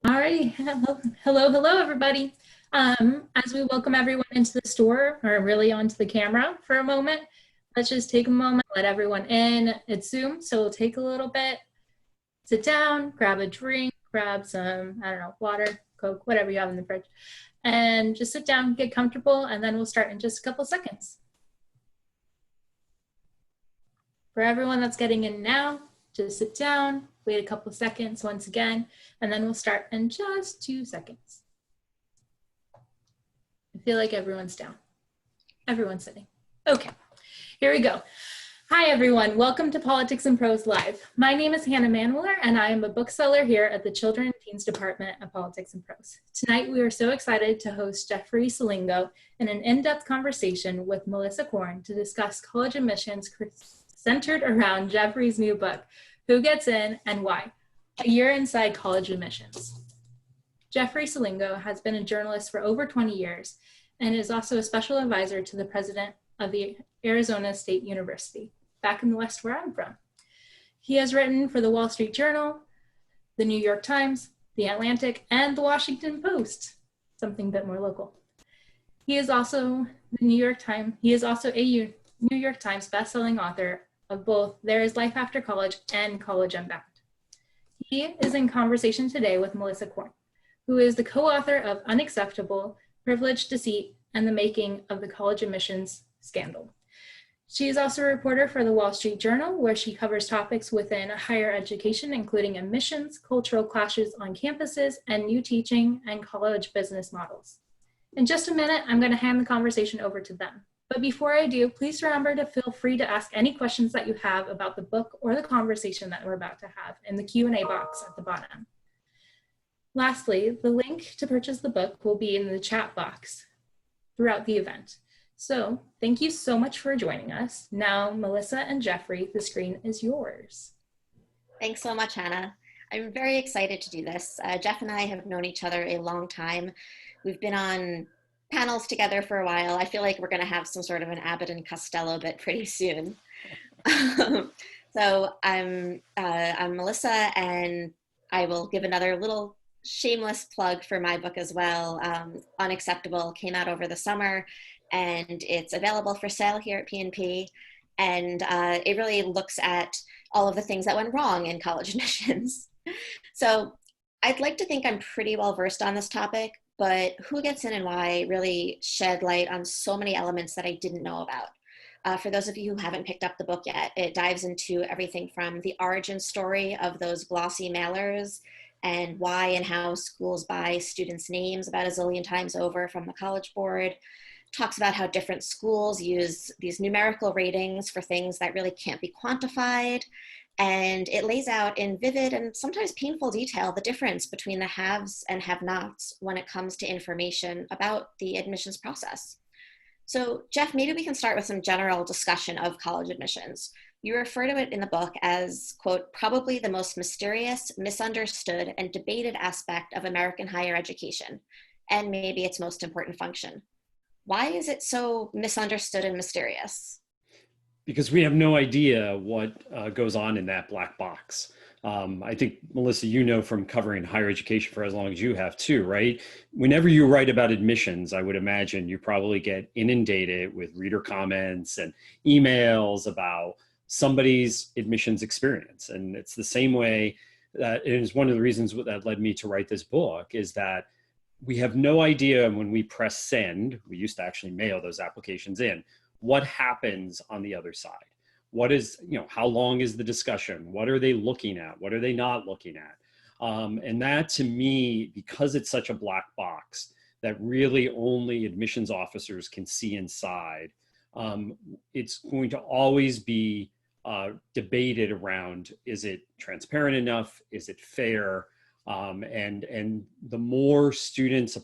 Alrighty, hello, everybody. As we welcome everyone into the store, or really onto the camera for a moment, let's just take a moment, let everyone in. It's Zoom, so we'll take a little bit, sit down, grab a drink, grab some, I don't know, water, Coke, whatever you have in the fridge, and just sit down, get comfortable, and then we'll start in just a couple seconds. For everyone that's getting in now, just sit down, wait a couple seconds once again, and then we'll start in just 2 seconds. I feel like everyone's down. Everyone's sitting. Okay, here we go. Hi, everyone. Welcome to Politics and Prose Live. My name is Hannah Manwiller, and I am a bookseller here at the Children and Teens Department of Politics and Prose. Tonight, we are so excited to host Jeffrey Selingo in an in-depth conversation with Melissa Korn to discuss college admissions centered around Jeffrey's new book, Who Gets In and Why? A Year Inside College Admissions. Jeffrey Selingo has been a journalist for over 20 years and is also a special advisor to the president of the Arizona State University, back in the West where I'm from. He has written for the Wall Street Journal, the New York Times, the Atlantic, and the Washington Post, something a bit more local. He is also a New York Times bestselling author of both There Is Life After College and College Unbound. He is in conversation today with Melissa Korn, who is the co-author of Unacceptable, Privileged Deceit, and the Making of the College Admissions Scandal. She is also a reporter for the Wall Street Journal, where she covers topics within higher education, including admissions, cultural clashes on campuses, and new teaching and college business models. In just a minute, I'm going to hand the conversation over to them. But before I do, please remember to feel free to ask any questions that you have about the book or the conversation that we're about to have in the Q&A box at the bottom. Lastly, the link to purchase the book will be in the chat box throughout the event. So thank you so much for joining us. Now, Melissa and Jeffrey, the screen is yours. Thanks so much, Hannah. I'm very excited to do this. Jeff and I have known each other a long time. We've been on panels together for a while. I feel like we're going to have some sort of an Abbott and Costello bit pretty soon. So I'm Melissa, and I will give another little shameless plug for my book as well. Unacceptable came out over the summer, and it's available for sale here at PNP. And it really looks at all of the things that went wrong in college admissions. So I'd like to think I'm pretty well versed on this topic, but Who Gets In and Why really shed light on so many elements that I didn't know about. For those of you who haven't picked up the book yet, it dives into everything from the origin story of those glossy mailers and why and how schools buy students' names about a zillion times over from the College Board. Talks about how different schools use these numerical ratings for things that really can't be quantified. And it lays out in vivid and sometimes painful detail the difference between the haves and have-nots when it comes to information about the admissions process. So Jeff, maybe we can start with some general discussion of college admissions. You refer to it in the book as, quote, probably the most mysterious, misunderstood, and debated aspect of American higher education, and maybe its most important function. Why is it so misunderstood and mysterious? Because we have no idea what goes on in that black box. I think, Melissa, you know from covering higher education for as long as you have too, right? Whenever you write about admissions, I would imagine you probably get inundated with reader comments and emails about somebody's admissions experience. And it's the same way that it is one of the reasons that led me to write this book, is that we have no idea when we press send, we used to actually mail those applications in, what happens on the other side. What is, how long is the discussion? What are they looking at? What are they not looking at? And that, to me, because it's such a black box that really only admissions officers can see inside, it's going to always be debated around, is it transparent enough? Is it fair? And the more students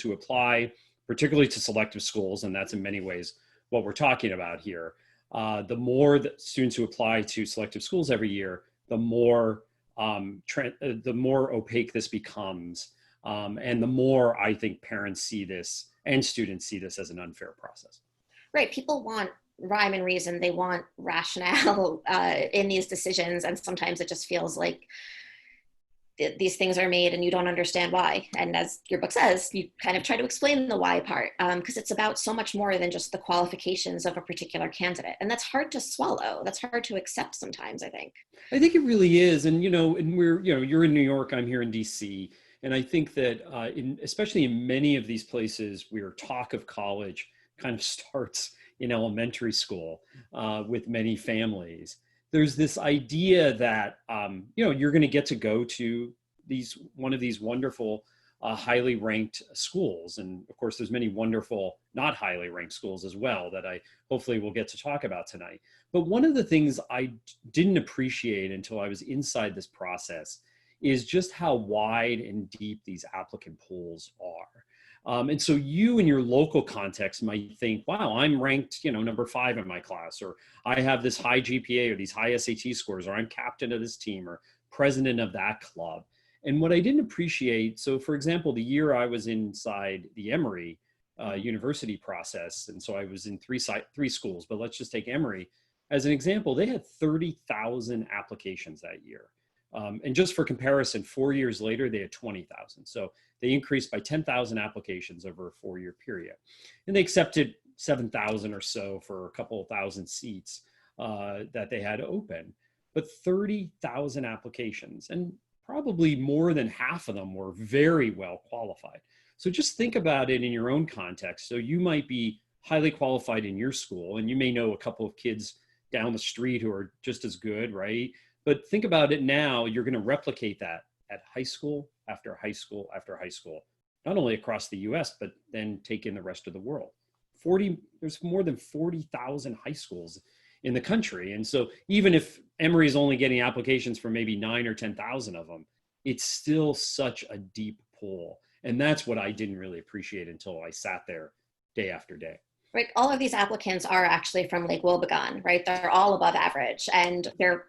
who apply, particularly to selective schools, and that's in many ways what we're talking about here, the more that students who apply to selective schools every year, the more opaque this becomes, and the more I think parents see this and students see this as an unfair process. Right, people want rhyme and reason. They want rationale in these decisions, and sometimes it just feels like these things are made and you don't understand why. And as your book says, you kind of try to explain the why part, because it's about so much more than just the qualifications of a particular candidate. And that's hard to swallow. That's hard to accept sometimes, I think. I think it really is. And, and you're in New York, I'm here in DC. And I think that especially in many of these places where talk of college kind of starts in elementary school with many families, there's this idea that, you're going to get to go to one of these wonderful, highly ranked schools. And of course, there's many wonderful, not highly ranked schools as well that I hopefully will get to talk about tonight. But one of the things I didn't appreciate until I was inside this process is just how wide and deep these applicant pools are. And so you in your local context might think, wow, I'm ranked, number 5 in my class, or I have this high GPA or these high SAT scores, or I'm captain of this team or president of that club. And what I didn't appreciate, so for example, the year I was inside the Emory university process, and so I was in three schools, but let's just take Emory as an example, they had 30,000 applications that year. And just for comparison, 4 years later, they had 20,000. So they increased by 10,000 applications over a 4-year period. And they accepted 7,000 or so for a couple of thousand seats that they had open. But 30,000 applications, and probably more than half of them were very well qualified. So just think about it in your own context. So you might be highly qualified in your school, and you may know a couple of kids down the street who are just as good, right? But think about it now, you're going to replicate that at high school after high school after high school, not only across the US, but then take in the rest of the world. There's more than 40,000 high schools in the country. And so even if Emory is only getting applications for maybe 9 or 10,000 of them, it's still such a deep pool. And that's what I didn't really appreciate until I sat there day after day. Right. All of these applicants are actually from Lake Wobegon, right? They're all above average, and they're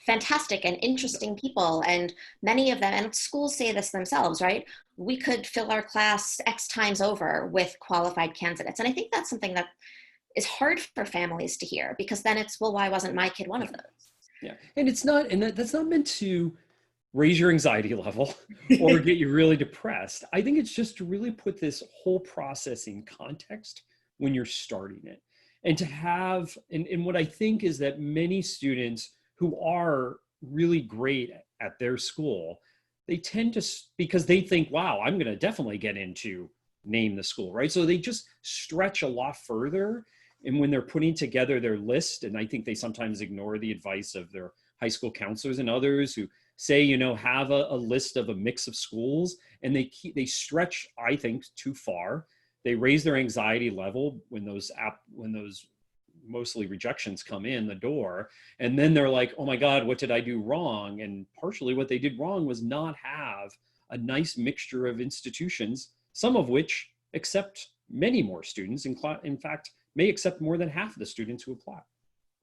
fantastic and interesting people. And many of them, and schools say this themselves, right? We could fill our class X times over with qualified candidates. And I think that's something that is hard for families to hear, because then it's, well, why wasn't my kid one of those? Yeah. And it's not, and that's not meant to raise your anxiety level or get you really depressed. I think it's just to really put this whole process in context when you're starting it. And to have, and what I think is that many students who are really great at their school, they tend to, because they think, wow, I'm going to definitely get into name the school, right? So they just stretch a lot further. And when they're putting together their list, and I think they sometimes ignore the advice of their high school counselors and others who say, have a list of a mix of schools, and they stretch, I think, too far. They raise their anxiety level when those mostly rejections come in the door. And then they're like, oh my God, what did I do wrong? And partially what they did wrong was not have a nice mixture of institutions, some of which accept many more students, in fact, may accept more than half of the students who apply.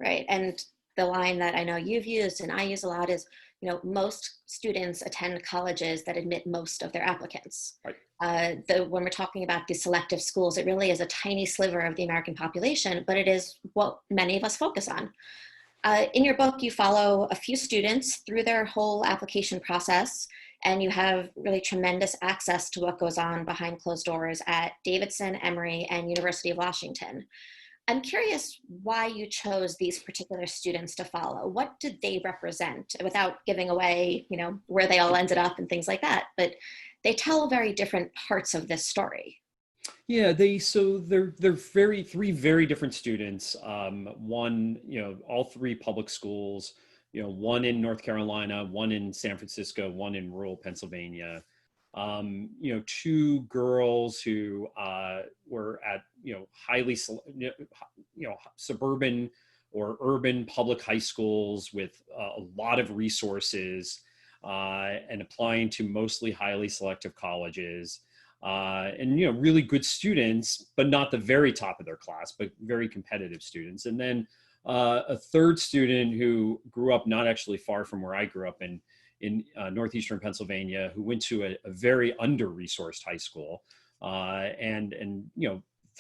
Right. And the line that I know you've used and I use a lot is, most students attend colleges that admit most of their applicants. Right. When we're talking about the selective schools, it really is a tiny sliver of the American population, but it is what many of us focus on. In your book, you follow a few students through their whole application process, and you have really tremendous access to what goes on behind closed doors at Davidson, Emory, and University of Washington. I'm curious why you chose these particular students to follow. What did they represent, without giving away, where they all ended up and things like that? But they tell very different parts of this story. Yeah, they're three very different students. One, all three public schools. One in North Carolina, one in San Francisco, one in rural Pennsylvania. Two girls who were at highly suburban or urban public high schools with a lot of resources and applying to mostly highly selective colleges. And really good students, but not the very top of their class, but very competitive students. And then a third student who grew up not actually far from where I grew up in northeastern Pennsylvania, who went to a very under-resourced high school, and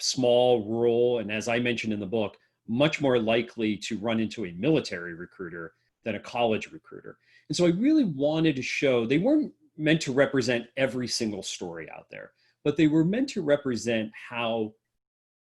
small, rural, and as I mentioned in the book, much more likely to run into a military recruiter than a college recruiter. And so I really wanted to show they weren't meant to represent every single story out there, but they were meant to represent how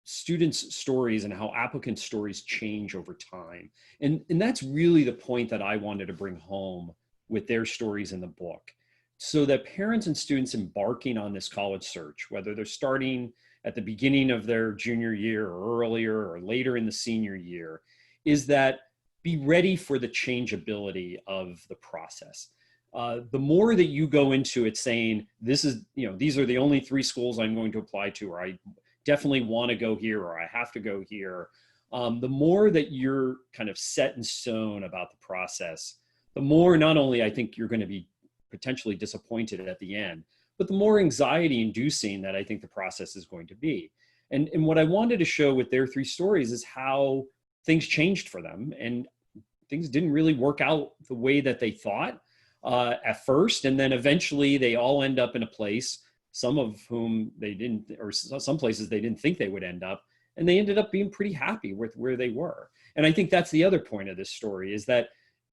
students' stories and how applicants' stories change over time. And that's really the point that I wanted to bring home with their stories in the book, so that parents and students embarking on this college search, whether they're starting at the beginning of their junior year or earlier or later in the senior year, is that be ready for the changeability of the process. The more that you go into it saying, this is, these are the only 3 schools I'm going to apply to, or I definitely want to go here, or I have to go here, the more that you're kind of set in stone about the process, the more not only I think you're going to be potentially disappointed at the end, but the more anxiety inducing that I think the process is going to be. And what I wanted to show with their 3 stories is how things changed for them, and things didn't really work out the way that they thought at first. And then eventually they all end up in a place, some of whom they didn't, or some places they didn't think they would end up, and they ended up being pretty happy with where they were. And I think that's the other point of this story, is that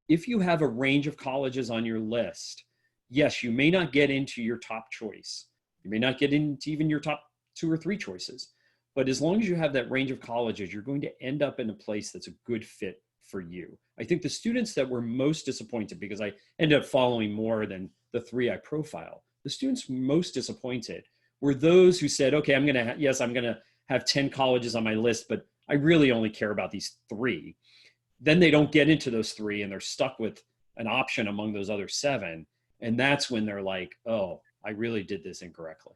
if you have a range of colleges on your list, yes, you may not get into your top choice. You may not get into even your top 2 or 3 choices. But as long as you have that range of colleges, you're going to end up in a place that's a good fit for you. I think the students that were most disappointed, because I ended up following more than the 3 I profiled, the students most disappointed were those who said, okay, I'm going to have 10 colleges on my list, but I really only care about these 3. Then they don't get into those 3 and they're stuck with an option among those other 7. And that's when they're like, oh, I really did this incorrectly.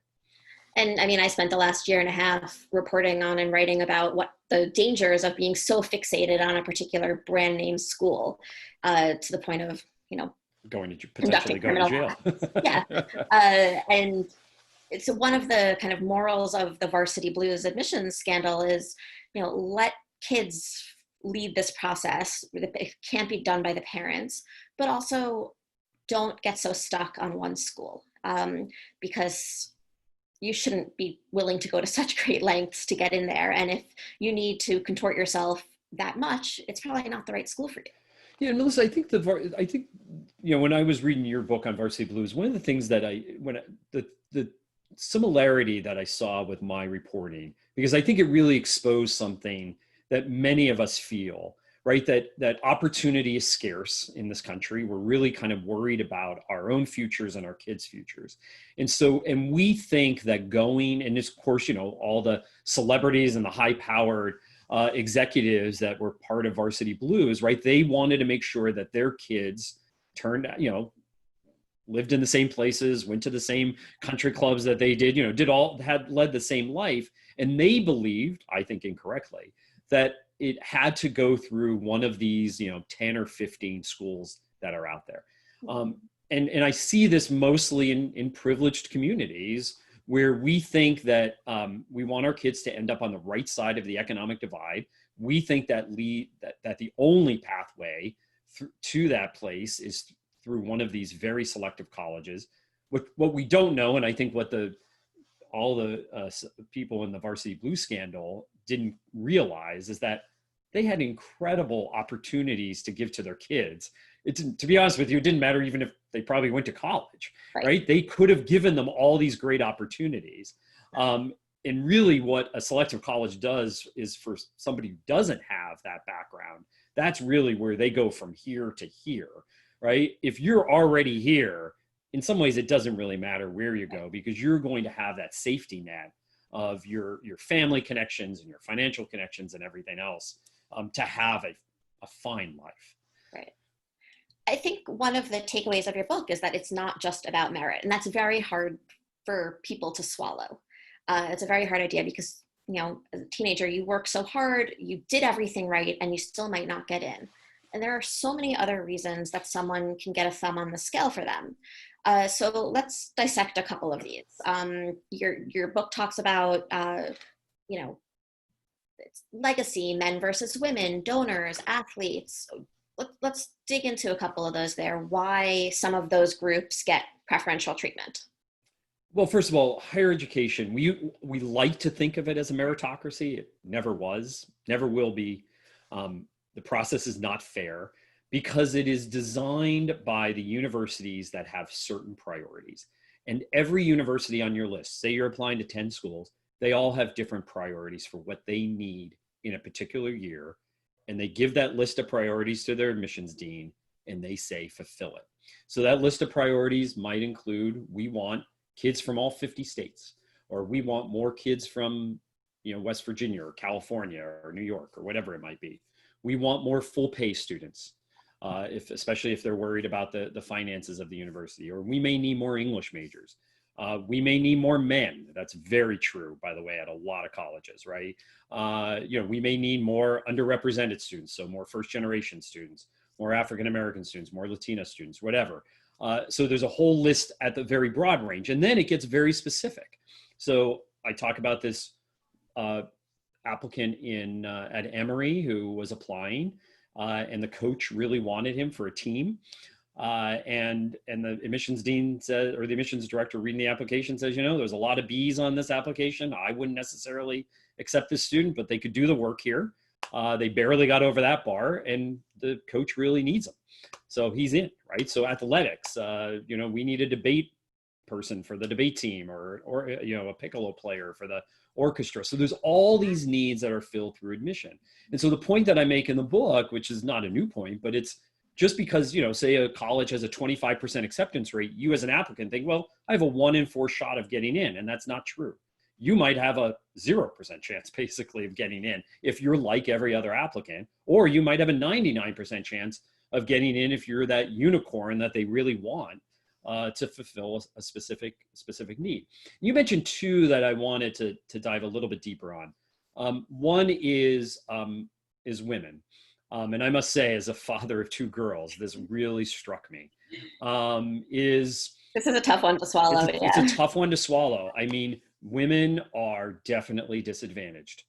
And I mean, I spent the last year and a half reporting on and writing about what the dangers of being so fixated on a particular brand name school to the point of, potentially going to jail. Yeah. And it's one of the kind of morals of the Varsity Blues admissions scandal is, let kids lead this process. It can't be done by the parents, but also don't get so stuck on one school because you shouldn't be willing to go to such great lengths to get in there. And if you need to contort yourself that much, it's probably not the right school for you. Yeah, Melissa, I think when I was reading your book on Varsity Blues, one of the things that the similarity that I saw with my reporting, because I think it really exposed something that many of us feel, right? That opportunity is scarce in this country. We're really kind of worried about our own futures and our kids' futures. And we think that going, and of course, all the celebrities and the high-powered executives that were part of Varsity Blues, right? They wanted to make sure that their kids lived in the same places, went to the same country clubs that they did, led the same life. And they believed, I think incorrectly, that it had to go through one of these, 10 or 15 schools that are out there. And I see this mostly in privileged communities where we think that we want our kids to end up on the right side of the economic divide. We think that that the only pathway to that place is through one of these very selective colleges. What we don't know, and I think what all the people in the Varsity Blues scandal didn't realize, is that they had incredible opportunities to give to their kids. To be honest with you, it didn't matter even if they probably went to college, right? They could have given them all these great opportunities. And really what a selective college does is, for somebody who doesn't have that background, that's really where they go from here to here, right? If you're already here, in some ways it doesn't really matter where you go, because you're going to have that safety net of your family connections and your financial connections and everything else to have a fine life. Right. I think one of the takeaways of your book is that it's not just about merit, and that's very hard for people to swallow. It's a very hard idea because, as a teenager, you work so hard, you did everything right, and you still might not get in. And there are so many other reasons that someone can get a thumb on the scale for them. So let's dissect a couple of these. Your book talks about, it's legacy, men versus women, donors, athletes. Let's dig into a couple of those there. Why some of those groups get preferential treatment? Well, first of all, higher education, we like to think of it as a meritocracy. It never was, never will be. The process is not fair. because it is designed by the universities that have certain priorities. And every university on your list, say you're applying to 10 schools, they all have different priorities for what they need in a particular year. And they give that list of priorities to their admissions dean and they say, fulfill it. So that list of priorities might include, we want kids from all 50 states, or we want more kids from, West Virginia or California or New York or whatever it might be. We want more full pay students, especially if they're worried about the finances of the university, or we may need more English majors. We may need more men. That's very true, by the way, at a lot of colleges, right? We may need more underrepresented students, so more first generation students, more African-American students, more Latino students, whatever. So there's a whole list at the very broad range, and then it gets very specific. So I talk about this applicant at Emory who was applying, and the coach really wanted him for a team. And the admissions dean said, or the admissions director reading the application says, there's a lot of B's on this application. I wouldn't necessarily accept this student, but they could do the work here. They barely got over that bar, and the coach really needs them. So he's in, right? So athletics, we need a debate person for the debate team, or a piccolo player for the orchestra. So there's all these needs that are filled through admission. And so the point that I make in the book, which is not a new point, but it's just because, say a college has a 25% acceptance rate, you as an applicant think, well, I have a 1 in 4 shot of getting in. And that's not true. You might have a 0% chance basically of getting in if you're like every other applicant, or you might have a 99% chance of getting in if you're that unicorn that they really want to fulfill a specific need. You mentioned two that I wanted to dive a little bit deeper on. One is women. And I must say, as a father of 2 girls, this really struck me. This is a tough one to swallow. It's a tough one to swallow. I mean, women are definitely disadvantaged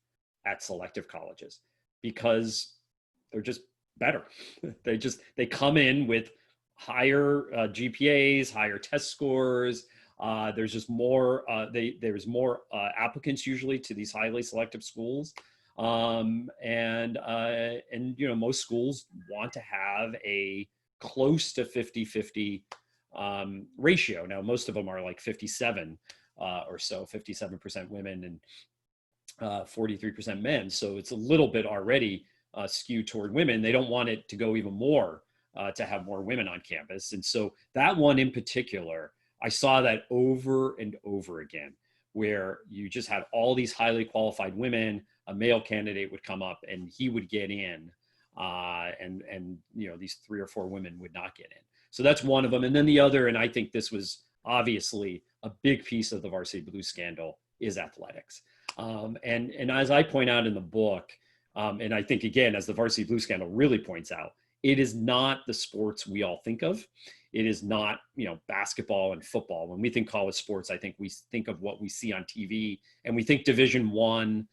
at selective colleges because they're just better. They come in with higher GPAs, higher test scores. There's just more. There's more applicants usually to these highly selective schools. And most schools want to have a close to 50-50 ratio. Now, most of them are like 57 or so, 57% women and 43% men. So it's a little bit already skewed toward women. They don't want it to go even more to have more women on campus. And so that one in particular, I saw that over and over again, where you just had all these highly qualified women. A male candidate would come up and he would get in, and these 3 or 4 women would not get in. So that's one of them. And then the other, and I think this was obviously a big piece of the Varsity Blues scandal, is athletics. And as I point out in the book, and I think again, as the Varsity Blues scandal really points out, it is not the sports we all think of. It is not, basketball and football. When we think college sports, I think we think of what we see on TV, and we think Division I.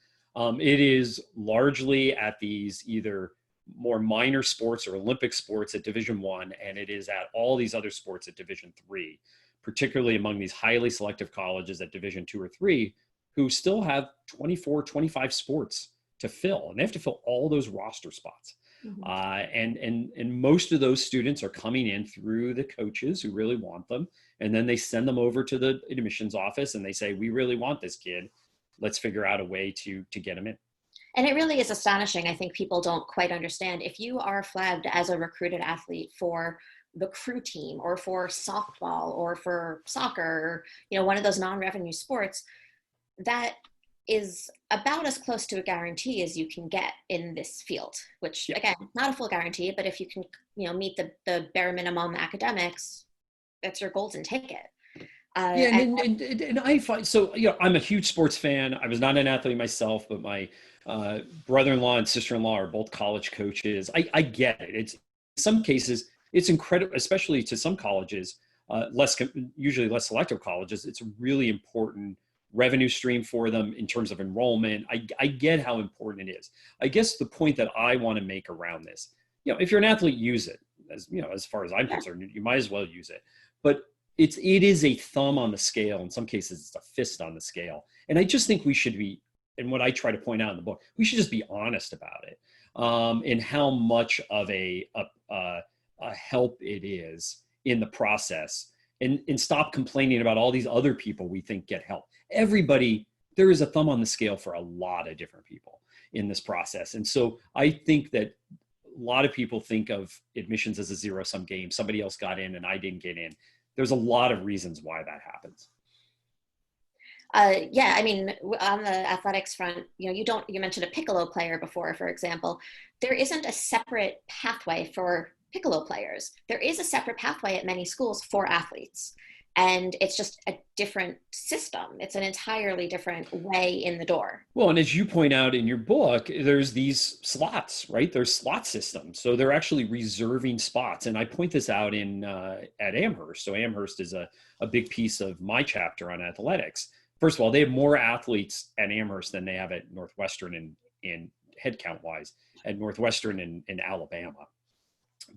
It is largely at these either more minor sports or Olympic sports at Division I, and it is at all these other sports at Division III, particularly among these highly selective colleges at Division II or III, who still have 24, 25 sports to fill, and they have to fill all those roster spots. Mm-hmm. And most of those students are coming in through the coaches who really want them. And then they send them over to the admissions office and they say, we really want this kid. Let's figure out a way to get him in. And it really is astonishing. I think people don't quite understand. If you are flagged as a recruited athlete for the crew team or for softball or for soccer, one of those non-revenue sports, that is about as close to a guarantee as you can get in this field, which again, not a full guarantee, but if you can, meet the bare minimum academics, that's your golden ticket. And I find, so, I'm a huge sports fan. I was not an athlete myself, but my brother-in-law and sister-in-law are both college coaches. I get it. It's, in some cases, it's incredible, especially to some colleges, usually less selective colleges. It's a really important revenue stream for them in terms of enrollment. I get how important it is. I guess the point that I want to make around this, if you're an athlete, use it. As far as I'm concerned, you might as well use it. But it is a thumb on the scale. In some cases, it's a fist on the scale. And I just think we should be, and what I try to point out in the book, we should just be honest about it. and how much of a help it is in the process, and stop complaining about all these other people we think get help. Everybody, there is a thumb on the scale for a lot of different people in this process. And so I think that a lot of people think of admissions as a zero-sum game. Somebody else got in and I didn't get in. There's a lot of reasons why that happens. Yeah, I mean, on the athletics front, you mentioned a piccolo player before, for example. There isn't a separate pathway for piccolo players. There is a separate pathway at many schools for athletes. And it's just a different system. It's an entirely different way in the door. Well, and as you point out in your book, there's these slots, right? There's slot systems. So they're actually reserving spots. And I point this out at Amherst. So Amherst is a big piece of my chapter on athletics. First of all, they have more athletes at Amherst than they have at Northwestern in head count wise, at Northwestern in Alabama.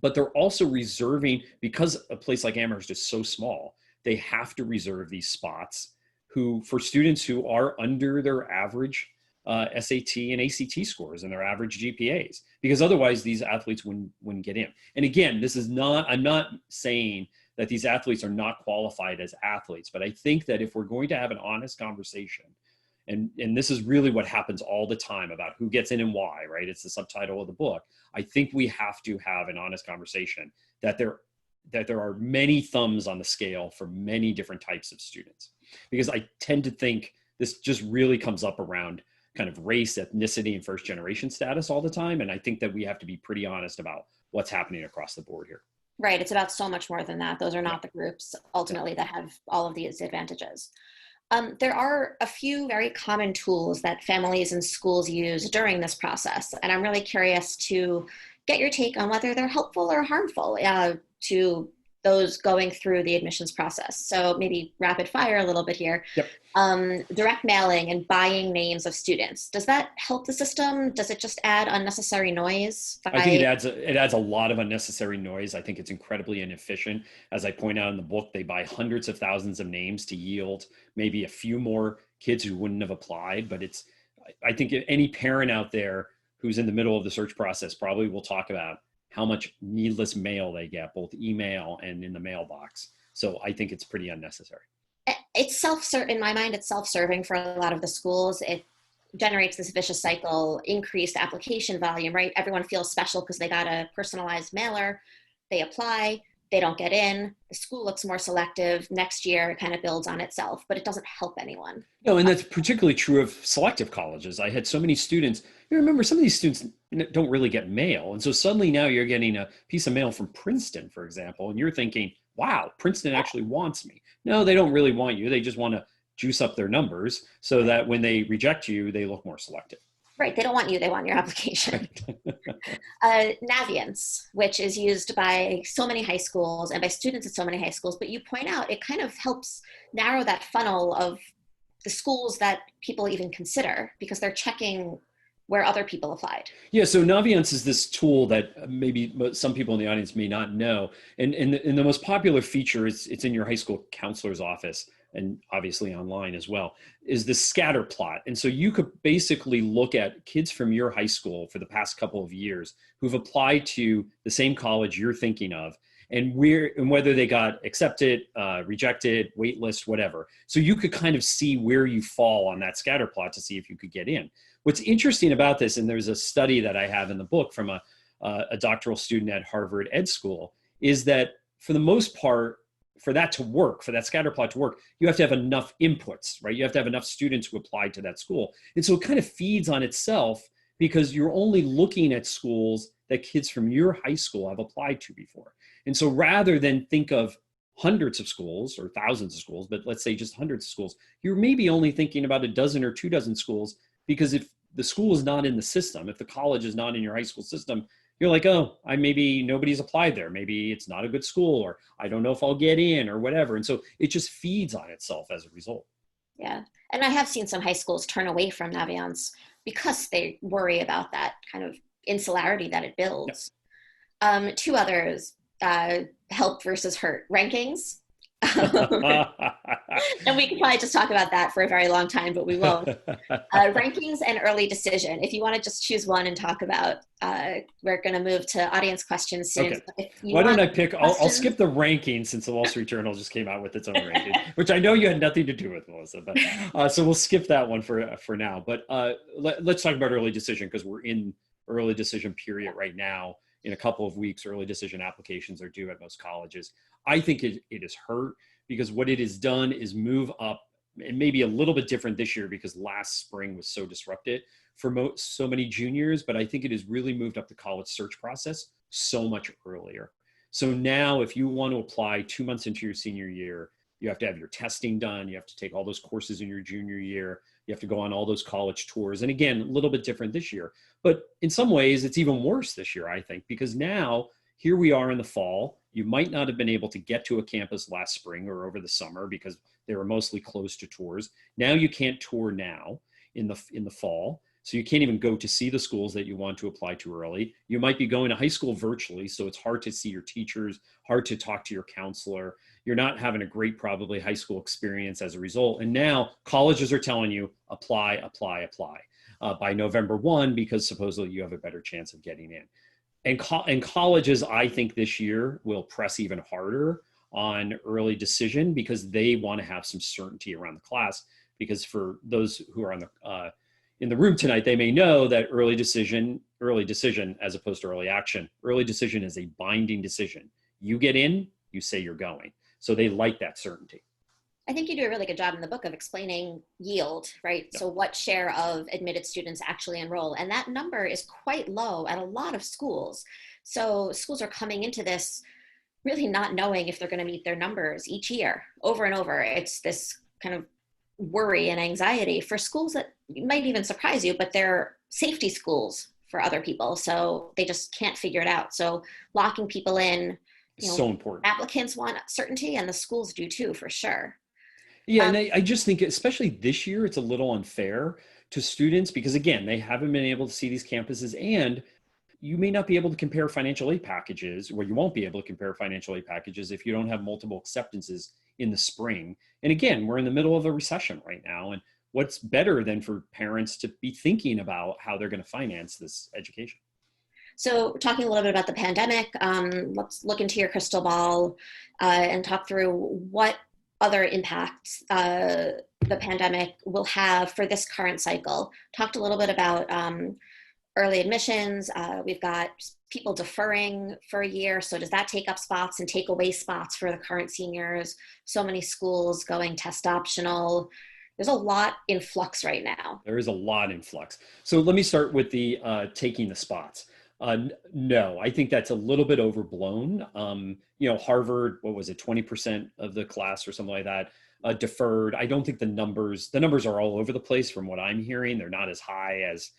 But they're also reserving, because a place like Amherst is so small, they have to reserve these spots for students who are under their average SAT and ACT scores and their average GPAs, because otherwise these athletes wouldn't get in. And again, I'm not saying that these athletes are not qualified as athletes, but I think that if we're going to have an honest conversation, and this is really what happens all the time about who gets in and why, right? It's the subtitle of the book. I think we have to have an honest conversation that there are many thumbs on the scale for many different types of students, because I tend to think this just really comes up around kind of race, ethnicity, and first generation status all the time. And I think that we have to be pretty honest about what's happening across the board here. Right. It's about so much more than that. Those are not the groups ultimately that have all of these advantages. There are a few very common tools that families and schools use during this process. And I'm really curious to get your take on whether they're helpful or harmful to those going through the admissions process. So maybe rapid fire a little bit here. Yep. Direct mailing and buying names of students. Does that help the system? Does it just add unnecessary noise? I think it adds a lot of unnecessary noise. I think it's incredibly inefficient. As I point out in the book, they buy hundreds of thousands of names to yield maybe a few more kids who wouldn't have applied. But I think any parent out there who's in the middle of the search process probably will talk about how much needless mail they get, both email and in the mailbox. So I think it's pretty unnecessary. It's in my mind, it's self-serving for a lot of the schools. It generates this vicious cycle, increased application volume, right? Everyone feels special because they got a personalized mailer. They apply, they don't get in. The school looks more selective. Next year, it kind of builds on itself, but it doesn't help anyone. No, and that's particularly true of selective colleges. I had so many students. You remember, some of these students don't really get mail. And so suddenly now you're getting a piece of mail from Princeton, for example, and you're thinking, wow, Princeton actually wants me. No, they don't really want you. They just want to juice up their numbers so that when they reject you, they look more selective. Right. They don't want you. They want your application. Naviance, which is used by so many high schools and by students at so many high schools. But you point out it kind of helps narrow that funnel of the schools that people even consider, because they're checking where other people applied. Yeah, so Naviance is this tool that maybe some people in the audience may not know. And the most popular feature is it's in your high school counselor's office, and obviously online as well, is the scatter plot. And so you could basically look at kids from your high school for the past couple of years who've applied to the same college you're thinking of, and whether they got accepted, rejected, waitlist, whatever. So you could kind of see where you fall on that scatter plot to see if you could get in. What's interesting about this, and there's a study that I have in the book from a doctoral student at Harvard Ed School, is that for the most part, for that to work, for that scatter plot to work, you have to have enough inputs, right? You have to have enough students who applied to that school. And so it kind of feeds on itself, because you're only looking at schools that kids from your high school have applied to before. And so rather than think of hundreds of schools or thousands of schools, but let's say just hundreds of schools, you're maybe only thinking about a dozen or 2 dozen schools, because if the school is not in the system, if the college is not in your high school system, you're like, oh, maybe nobody's applied there. Maybe it's not a good school, or I don't know if I'll get in, or whatever. And so it just feeds on itself as a result. Yeah. And I have seen some high schools turn away from Naviance because they worry about that kind of insularity that it builds. Yep. 2 others, help versus hurt rankings. And we could probably just talk about that for a very long time, but we won't. Rankings and early decision. If you want to just choose one and talk about, we're going to move to audience questions soon. Okay. If you Why don't I want pick, I'll questions- skip the ranking since the Wall Street Journal just came out with its own ranking, which I know you had nothing to do with, Melissa, but so we'll skip that one for now. But let's talk about early decision, because we're in early decision period right now. In a couple of weeks, early decision applications are due at most colleges. I think it is hurt, because what it has done is move up, and maybe a little bit different this year because last spring was so disrupted for so many juniors, but I think it has really moved up the college search process so much earlier. So now if you want to apply 2 months into your senior year, you have to have your testing done, you have to take all those courses in your junior year, you have to go on all those college tours. And again, a little bit different this year, but in some ways it's even worse this year, I think, because now here we are in the fall. You might not have been able to get to a campus last spring or over the summer because they were mostly closed to tours. Now you can't tour now in the fall. So you can't even go to see the schools that you want to apply to early. You might be going to high school virtually, so it's hard to see your teachers, hard to talk to your counselor. You're not having a great, probably, high school experience as a result. And now colleges are telling you, apply, apply, apply by November 1, because supposedly you have a better chance of getting in. And colleges, I think this year will press even harder on early decision because they want to have some certainty around the class. Because for those who are on in the room tonight, they may know that early decision as opposed to early action. Early decision is a binding decision. You get in, you say you're going. So they like that certainty. I think you do a really good job in the book of explaining yield, right? Yeah. So what share of admitted students actually enroll? And that number is quite low at a lot of schools. So schools are coming into this really not knowing if they're going to meet their numbers each year, over and over. It's this kind of worry and anxiety for schools that might even surprise you, but they're safety schools for other people. So they just can't figure it out. So locking people in, so important. Applicants want certainty and the schools do too, for sure. Yeah, and I just think, especially this year, it's a little unfair to students because, again, they haven't been able to see these campuses, and you may not be able to compare financial aid packages, or you won't be able to compare financial aid packages if you don't have multiple acceptances in the spring. And again, we're in the middle of a recession right now, and what's better than for parents to be thinking about how they're going to finance this education? So talking a little bit about the pandemic, let's look into your crystal ball and talk through what other impacts the pandemic will have for this current cycle. Talked a little bit about early admissions. We've got people deferring for a year. So does that take up spots and take away spots for the current seniors? So many schools going test optional. There's a lot in flux right now. There is a lot in flux. So let me start with the taking the spots. No, I think that's a little bit overblown. Harvard, what was it, 20% of the class or something like that, deferred. I don't think the numbers are all over the place from what I'm hearing. They're not as high as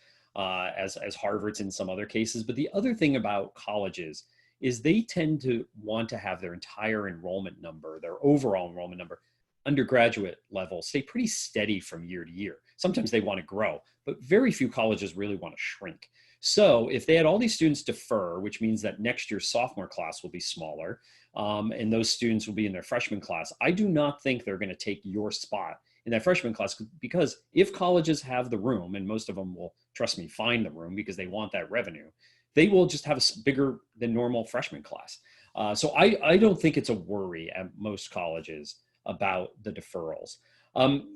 Harvard's in some other cases. But the other thing about colleges is they tend to want to have their entire enrollment number, their overall enrollment number, undergraduate level, stay pretty steady from year to year. Sometimes they want to grow, but very few colleges really want to shrink. So if they had all these students defer, which means that next year's sophomore class will be smaller, and those students will be in their freshman class, I do not think they're going to take your spot in that freshman class, because if colleges have the room, and most of them will, trust me, find the room because they want that revenue, they will just have a bigger than normal freshman class. So I don't think it's a worry at most colleges about the deferrals.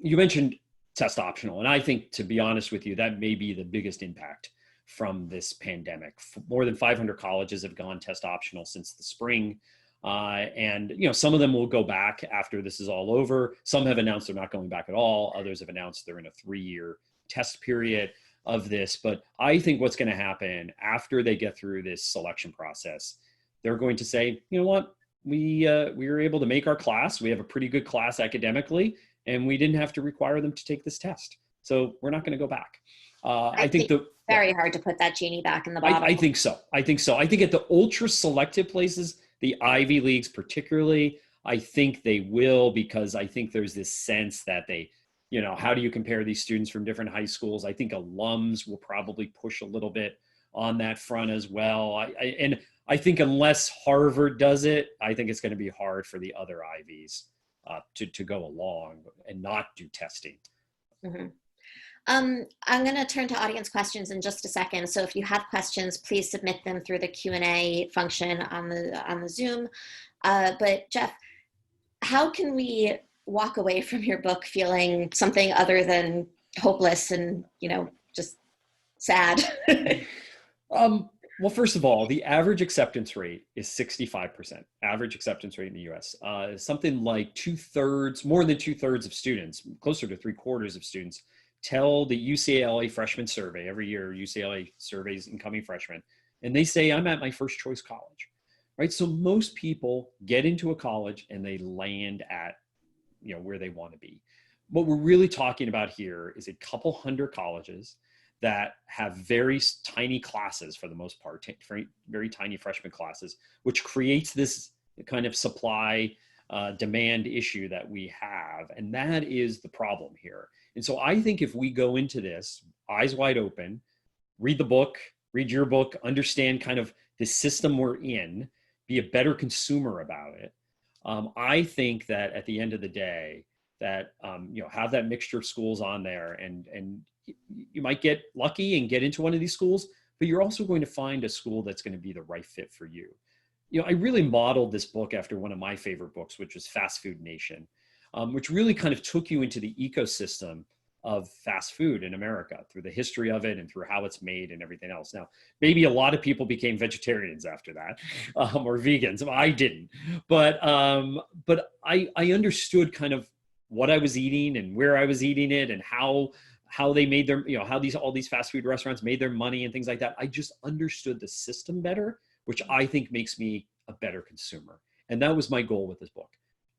You mentioned test optional, and I think, to be honest with you, that may be the biggest impact from this pandemic. More than 500 colleges have gone test optional since the spring. And some of them will go back after this is all over. Some have announced they're not going back at all. Others have announced they're in a 3-year test period of this. But I think what's going to happen after they get through this selection process, they're going to say, you know what, we were able to make our class. We have a pretty good class academically, and we didn't have to require them to take this test. So we're not going to go back. I think very hard to put that genie back in the bottle. I think so. I think at the ultra selective places, the Ivy Leagues particularly, I think they will, because I think there's this sense that they, how do you compare these students from different high schools? I think alums will probably push a little bit on that front as well. I think unless Harvard does it, I think it's going to be hard for the other Ivies to go along and not do testing. Mm-hmm. I'm going to turn to audience questions in just a second. So if you have questions, please submit them through the Q&A function on the Zoom. But Jeff, how can we walk away from your book feeling something other than hopeless and, just sad? Well, first of all, the average acceptance rate is 65%. Average acceptance rate in the US. Something like more than 2/3 of students, closer to 3/4 of students, tell the UCLA freshman survey. Every year, UCLA surveys incoming freshmen, and they say, I'm at my first choice college, right? So most people get into a college and they land at, where they want to be. What we're really talking about here is a couple hundred colleges that have very tiny classes for the most part, very tiny freshman classes, which creates this kind of supply demand issue that we have. And that is the problem here. And so I think if we go into this eyes wide open, read the book, read your book, understand kind of the system we're in, be a better consumer about it. I think that at the end of the day, that have that mixture of schools on there, and you might get lucky and get into one of these schools, but you're also going to find a school that's going to be the right fit for you. I really modeled this book after one of my favorite books, which was Fast Food Nation, which really kind of took you into the ecosystem of fast food in America through the history of it and through how it's made and everything else. Now, maybe a lot of people became vegetarians after that, or vegans. I didn't, but I understood kind of what I was eating and where I was eating it and how they made their, how all these fast food restaurants made their money and things like that. I just understood the system better, which I think makes me a better consumer. And that was my goal with this book.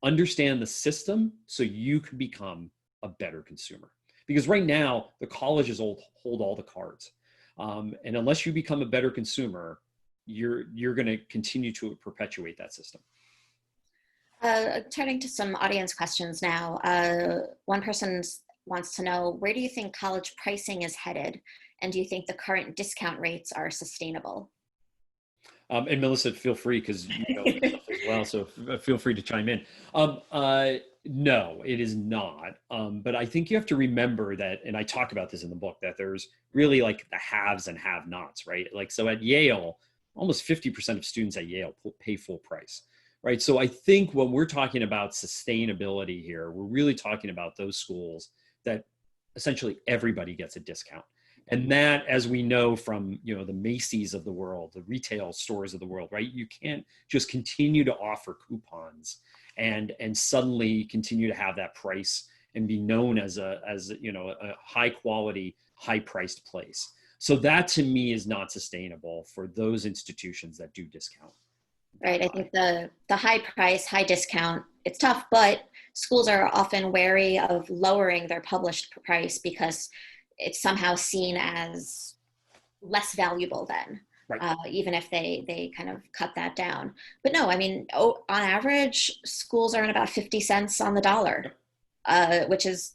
Understand the system so you can become a better consumer. Because right now, the colleges hold all the cards. And unless you become a better consumer, you're going to continue to perpetuate that system. Turning to some audience questions now. One person wants to know, where do you think college pricing is headed? And do you think the current discount rates are sustainable? And Melissa, feel free, because you know this stuff as well, so feel free to chime in. No, it is not. But I think you have to remember that, and I talk about this in the book, that there's really like the haves and have-nots, right? Like, so at Yale, almost 50% of students at Yale pay full price, right? So I think when we're talking about sustainability here, we're really talking about those schools that essentially everybody gets a discount. And that, as we know from, the Macy's of the world, the retail stores of the world, right? You can't just continue to offer coupons and suddenly continue to have that price and be known as a high quality, high priced place. So that to me is not sustainable for those institutions that do discount. Right. I think the high price, high discount, it's tough, but schools are often wary of lowering their published price because it's somehow seen as less valuable then, right. Even if they kind of cut that down. But no, I mean, on average, schools earn about 50 cents on the dollar, which is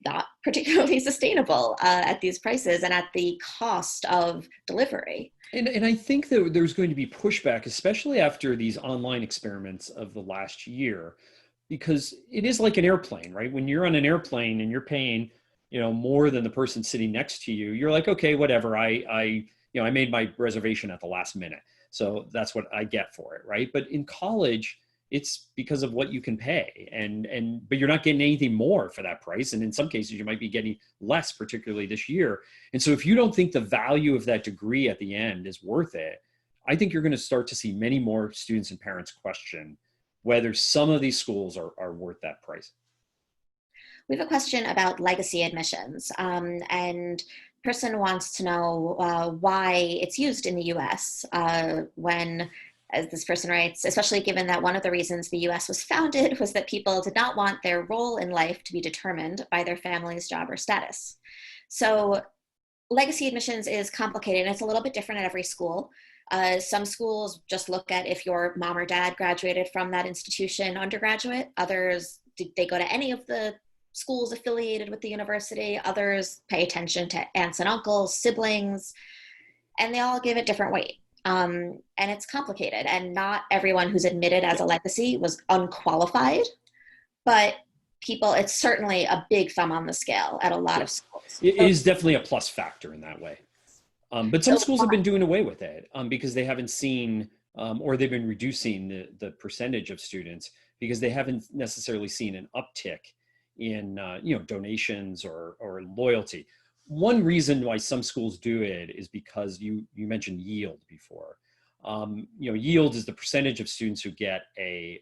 not particularly sustainable at these prices and at the cost of delivery. And I think that there's going to be pushback, especially after these online experiments of the last year, because it is like an airplane, right? When you're on an airplane and you're paying more than the person sitting next to you, you're like, okay, whatever. I made my reservation at the last minute, so that's what I get for it, right? But in college, it's because of what you can pay, but you're not getting anything more for that price, and in some cases, you might be getting less, particularly this year. And so, if you don't think the value of that degree at the end is worth it, I think you're going to start to see many more students and parents question whether some of these schools are worth that price. We have a question about legacy admissions, and person wants to know why it's used in the U.S. When, as this person writes, especially given that one of the reasons the U.S. was founded was that people did not want their role in life to be determined by their family's job or status. So legacy admissions is complicated, and it's a little bit different at every school. Some schools just look at if your mom or dad graduated from that institution undergraduate. Others, did they go to any of the schools affiliated with the university? Others pay attention to aunts and uncles, siblings, and they all give it different weight. And it's complicated, and not everyone who's admitted as a legacy was unqualified. but it's certainly a big thumb on the scale at a lot of schools. It is definitely a plus factor in that way. But some schools have been doing away with it because they haven't seen, or they've been reducing the percentage of students because they haven't necessarily seen an uptick in donations or loyalty. One reason why some schools do it is because you mentioned yield before. Yield is the percentage of students who get a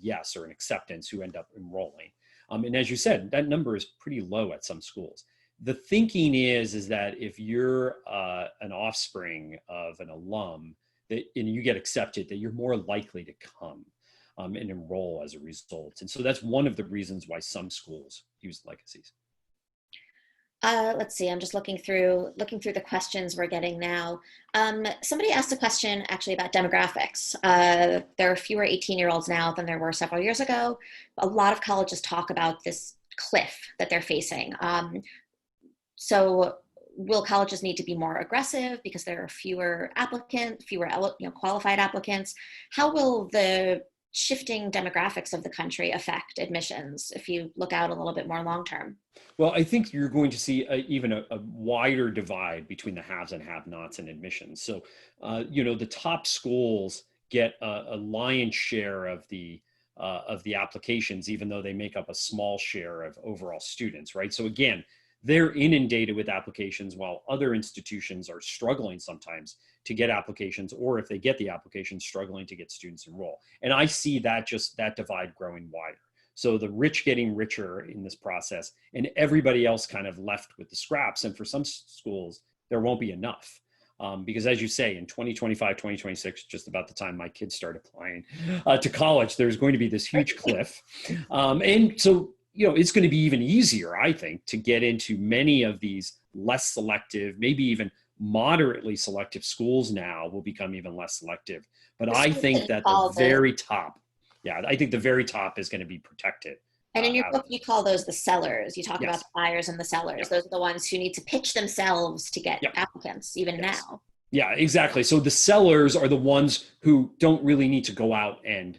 yes or an acceptance who end up enrolling. And as you said, that number is pretty low at some schools. The thinking is that if you're an offspring of an alum and you get accepted, that you're more likely to come and enroll as a result. And so that's one of the reasons why some schools use legacies. Let's see, I'm just looking through the questions we're getting now. Somebody asked a question actually about demographics. There are fewer 18-year-olds now than there were several years ago. A lot of colleges talk about this cliff that they're facing. So will colleges need to be more aggressive because there are fewer applicants, qualified applicants? How will the shifting demographics of the country affect admissions if you look out a little bit more long term? Well, I think you're going to see even a wider divide between the haves and have-nots in admissions. So, the top schools get a lion's share of the applications, even though they make up a small share of overall students, right? So again, they're inundated with applications while other institutions are struggling sometimes to get applications, or if they get the applications, struggling to get students enrolled. And I see that divide growing wider. So the rich getting richer in this process and everybody else kind of left with the scraps. And for some schools, there won't be enough. Because as you say, in 2025, 2026, just about the time my kids start applying to college, there's going to be this huge cliff. And so, it's going to be even easier, I think, to get into many of these less selective, maybe even moderately selective schools now will become even less selective. But I think that the very top is going to be protected. And in your book, you call those the sellers. You talk about the buyers and the sellers. Yep. Those are the ones who need to pitch themselves to get applicants, even now. Yeah, exactly. So the sellers are the ones who don't really need to go out and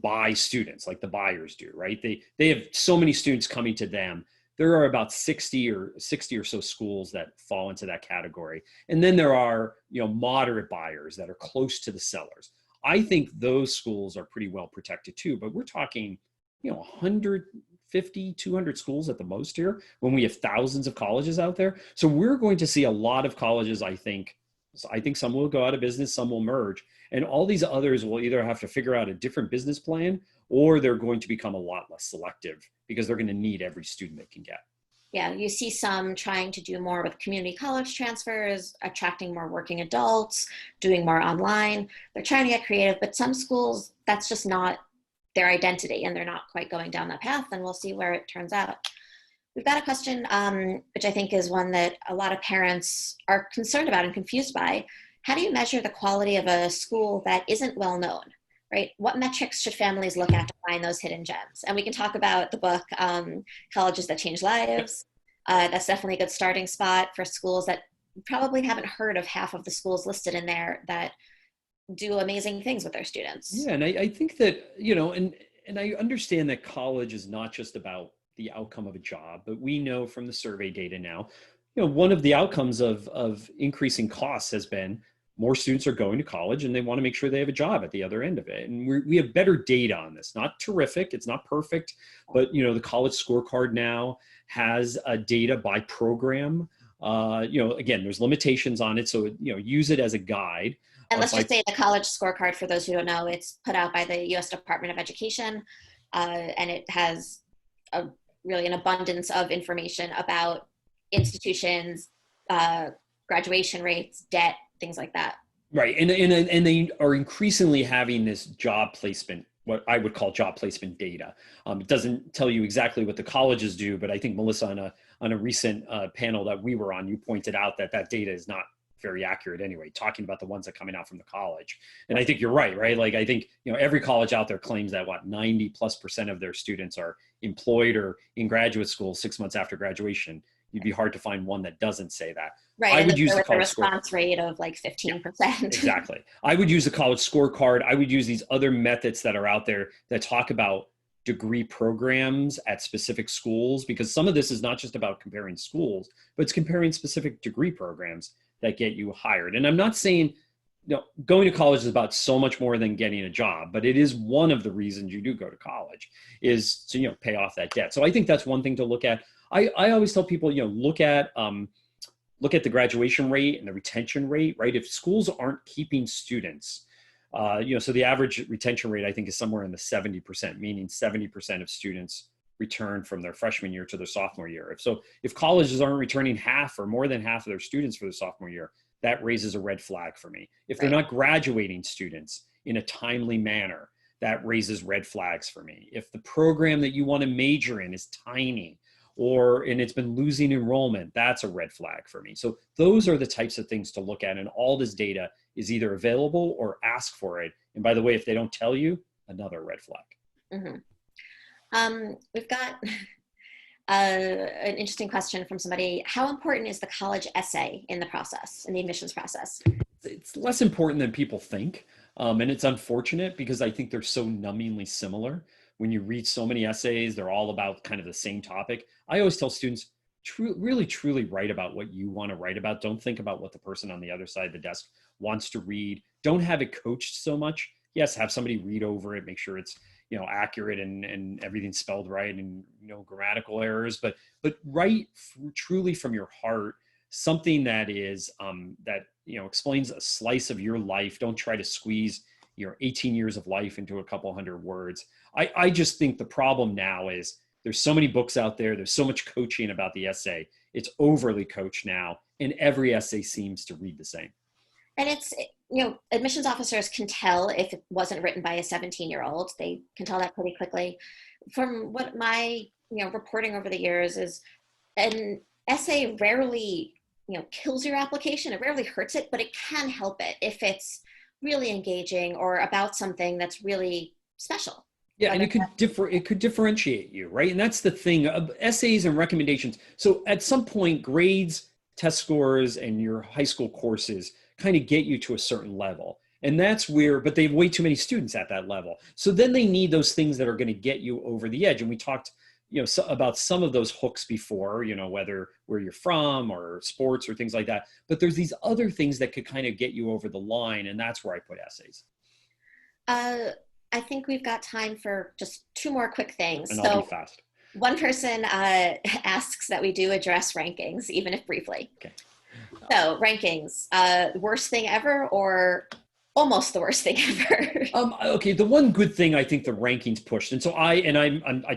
buy students like the buyers do, right? They have so many students coming to them. There are about 60 or so schools that fall into that category. And then there are, moderate buyers that are close to the sellers. I think those schools are pretty well protected too, but we're talking, 150, 200 schools at the most here when we have thousands of colleges out there. So we're going to see a lot of colleges, I think some will go out of business, some will merge, and all these others will either have to figure out a different business plan or they're going to become a lot less selective because they're going to need every student they can get. Yeah, you see some trying to do more with community college transfers, attracting more working adults, doing more online. They're trying to get creative, but some schools, that's just not their identity and they're not quite going down that path, and we'll see where it turns out. We've got a question, which I think is one that a lot of parents are concerned about and confused by. How do you measure the quality of a school that isn't well known, right? What metrics should families look at to find those hidden gems? And we can talk about the book, Colleges That Change Lives. That's definitely a good starting spot for schools that probably haven't heard of half of the schools listed in there that do amazing things with their students. Yeah, and I think that, and I understand that college is not just about the outcome of a job, but we know from the survey data now, one of the outcomes of increasing costs has been more students are going to college and they want to make sure they have a job at the other end of it. And we have better data on this, not terrific, it's not perfect, but the College Scorecard now has data by program. Again, there's limitations on it. So, use it as a guide. And let's just say the College Scorecard, for those who don't know, it's put out by the U.S. Department of Education, and it has really an abundance of information about institutions, graduation rates, debt, things like that. Right, and they are increasingly having this job placement, what I would call job placement data. It doesn't tell you exactly what the colleges do, but I think Melissa, on a recent panel that we were on, you pointed out that data is not very accurate anyway, talking about the ones that are coming out from the college. And I think you're right? Like, I think, every college out there claims that 90+% of their students are employed or in graduate school 6 months after graduation. You'd be hard to find one that doesn't say that. Right, I would use the response rate of like 15%. Yeah, exactly. I would use the College Scorecard. I would use these other methods that are out there that talk about degree programs at specific schools, because some of this is not just about comparing schools, but it's comparing specific degree programs that get you hired. And I'm not saying, going to college is about so much more than getting a job, but it is one of the reasons you do go to college, is to, pay off that debt. So I think that's one thing to look at. I always tell people, look at the graduation rate and the retention rate, right? If schools aren't keeping students, so the average retention rate, I think, is somewhere in the 70%, meaning 70% of students return from their freshman year to their sophomore year. If colleges aren't returning half or more than half of their students for the sophomore year, that raises a red flag for me. If they're not graduating students in a timely manner, that raises red flags for me. If the program that you want to major in is tiny, and it's been losing enrollment, that's a red flag for me. So those are the types of things to look at, and all this data is either available or ask for it. And by the way, if they don't tell you, another red flag. Mm-hmm. We've got an interesting question from somebody. How important is the college essay in the process, in the admissions process? It's less important than people think. And it's unfortunate because I think they're so numbingly similar. When you read so many essays, they're all about kind of the same topic. I always tell students, really, truly write about what you want to write about. Don't think about what the person on the other side of the desk wants to read. Don't have it coached so much. Yes, have somebody read over it, make sure it's accurate and everything's spelled right and grammatical errors. But write truly from your heart something that is explains a slice of your life. Don't try to squeeze your 18 years of life into a couple hundred words. I just think the problem now is there's so many books out there. There's so much coaching about the essay. It's overly coached now, and every essay seems to read the same. And it's, admissions officers can tell if it wasn't written by a 17-year-old. They can tell that pretty quickly. From what my, reporting over the years is, an essay rarely, kills your application. It rarely hurts it, but it can help it if it's really engaging or about something that's really special. Yeah, and it could differentiate you, right? And that's the thing of essays and recommendations. So at some point, grades, test scores, and your high school courses kind of get you to a certain level. And that's where, but they have way too many students at that level. So then they need those things that are going to get you over the edge. And we talked, about some of those hooks before, whether where you're from or sports or things like that. But there's these other things that could kind of get you over the line. And that's where I put essays. I think we've got time for just two more quick things. And I'll be fast. One person asks that we do address rankings, even if briefly. Okay. So rankings, worst thing ever or almost the worst thing ever? Okay, the one good thing I think the rankings pushed, and so I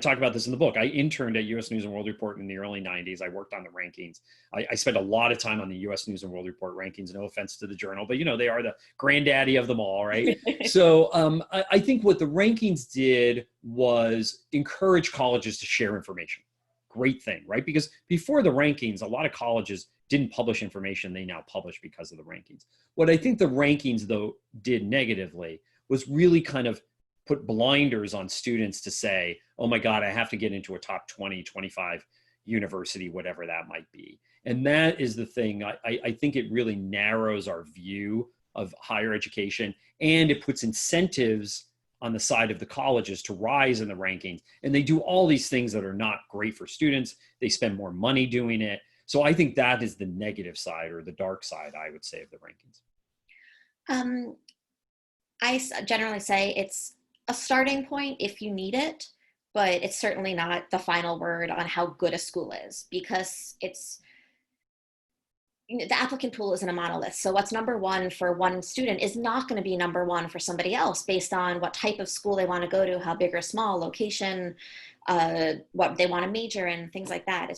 talk about this in the book. I interned at U.S. News and World Report in the early 90s. I worked on the rankings. I spent a lot of time on the U.S. News and World Report rankings. No offense to the journal, but they are the granddaddy of them all, right? So I think what the rankings did was encourage colleges to share information. Great thing, right? Because before the rankings, a lot of colleges didn't publish information they now publish because of the rankings. What I think the rankings, though, did negatively was really kind of put blinders on students to say, oh my God, I have to get into a top 20, 25 university, whatever that might be. And that is the thing. I think it really narrows our view of higher education, and it puts incentives on the side of the colleges to rise in the rankings. And they do all these things that are not great for students. They spend more money doing it. So I think that is the negative side, or the dark side, I would say, of the rankings. I generally say it's a starting point if you need it, but it's certainly not the final word on how good a school is, because the applicant pool isn't a monolith. So what's number one for one student is not going to be number one for somebody else based on what type of school they want to go to, how big or small, location, what they want to major in, things like that.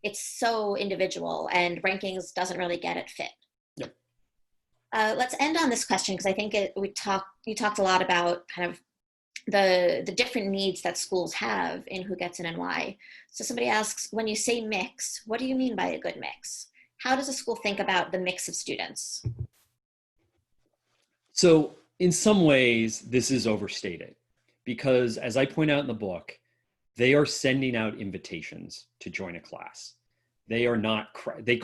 It's so individual, and rankings doesn't really get it fit. Yep. Let's end on this question, because I think you talked a lot about kind of the different needs that schools have in who gets in and why. So somebody asks, when you say mix, what do you mean by a good mix? How does a school think about the mix of students? So in some ways, this is overstated, because as I point out in the book, they are sending out invitations to join a class. They are not, they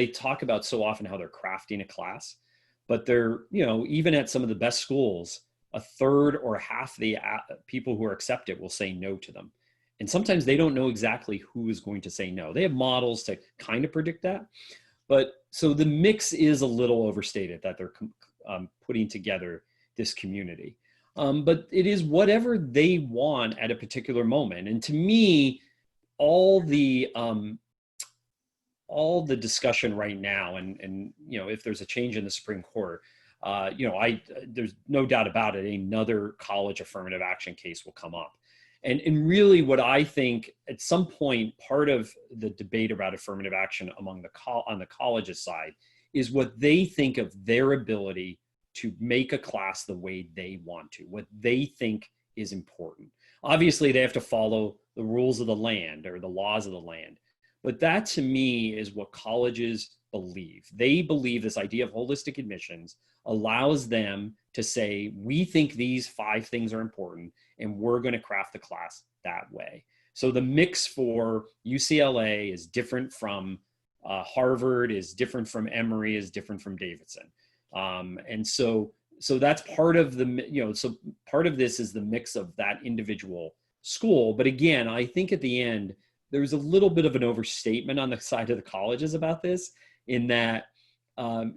talk about so often how they're crafting a class, but they're, even at some of the best schools, a third or half the people who are accepted will say no to them. And sometimes they don't know exactly who is going to say no. They have models to kind of predict that. But so the mix is a little overstated that they're putting together this community. But it is whatever they want at a particular moment. And to me, all the discussion right now, and you know, if there's a change in the Supreme Court, you know, there's no doubt about it, another college affirmative action case will come up. And really what I think at some point, part of the debate about affirmative action among on the college's side is what they think of their ability to make a class the way they want to, what they think is important. Obviously, they have to follow the rules of the land or the laws of the land. But that to me is what colleges believe. They believe this idea of holistic admissions allows them to say, we think these 5 things are important and we're going to craft the class that way. So the mix for UCLA is different from Harvard, is different from Emory, is different from Davidson. And so that's part of the, you know, so part of this is the mix of that individual school. But again, I think at the end, there's a little bit of an overstatement on the side of the colleges about this, in that,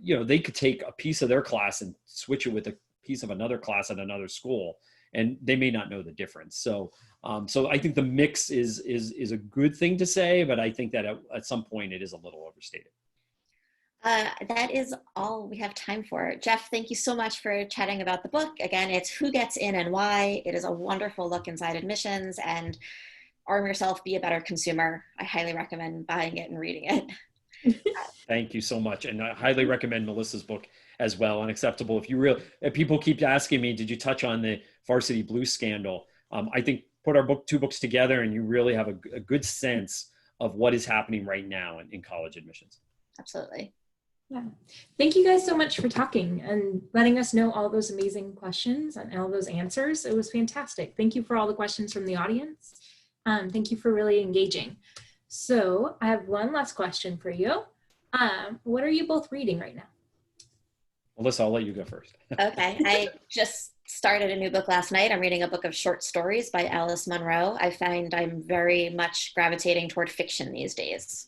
you know, they could take a piece of their class and switch it with a piece of another class at another school, and they may not know the difference. So, so I think the mix is a good thing to say, but I think that at some point it is a little overstated. That is all we have time for. Jeff, thank you so much for chatting about the book. Again, it's Who Gets In and Why. It is a wonderful look inside admissions, and arm yourself, be a better consumer. I highly recommend buying it and reading it. Thank you so much. And I highly recommend Melissa's book as well, Unacceptable. If people keep asking me, did you touch on the Varsity Blues scandal? I think put our 2 books together and you really have a good sense of what is happening right now in college admissions. Absolutely. Yeah. Thank you guys so much for talking and letting us know all those amazing questions and all those answers. It was fantastic. Thank you for all the questions from the audience. Thank you for really engaging. So I have one last question for you. What are you both reading right now? Melissa, I'll let you go first. Okay. I just started a new book last night. I'm reading a book of short stories by Alice Munro. I find I'm very much gravitating toward fiction these days.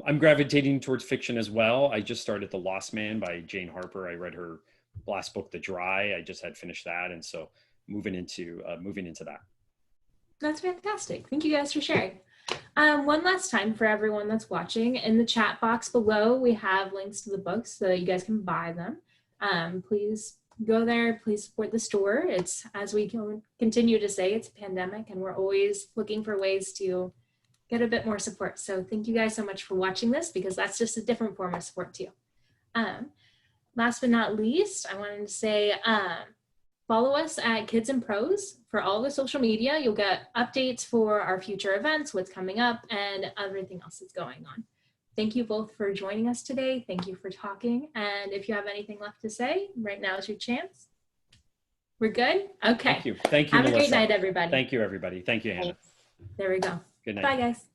I'm gravitating towards fiction as well. I just started The Lost Man by Jane Harper. I read her last book, The Dry. I just had finished that. And so moving into that. That's fantastic. Thank you guys for sharing. One last time for everyone that's watching, in the chat box below, we have links to the books so that you guys can buy them. Please go there. Please support the store. It's, as we continue to say, it's a pandemic and we're always looking for ways to get a bit more support. So thank you guys so much for watching this, because that's just a different form of support too. Last but not least, I wanted to say, follow us at Kids in Prose for all the social media. You'll get updates for our future events, what's coming up, and everything else that's going on. Thank you both for joining us today. Thank you for talking. And if you have anything left to say, right now is your chance. We're good? Okay. Thank you. Thank you, Have Melissa. a great night, everybody. Thank you, everybody. Thank you, Hannah. Thanks. There we go. Good night. Bye, guys.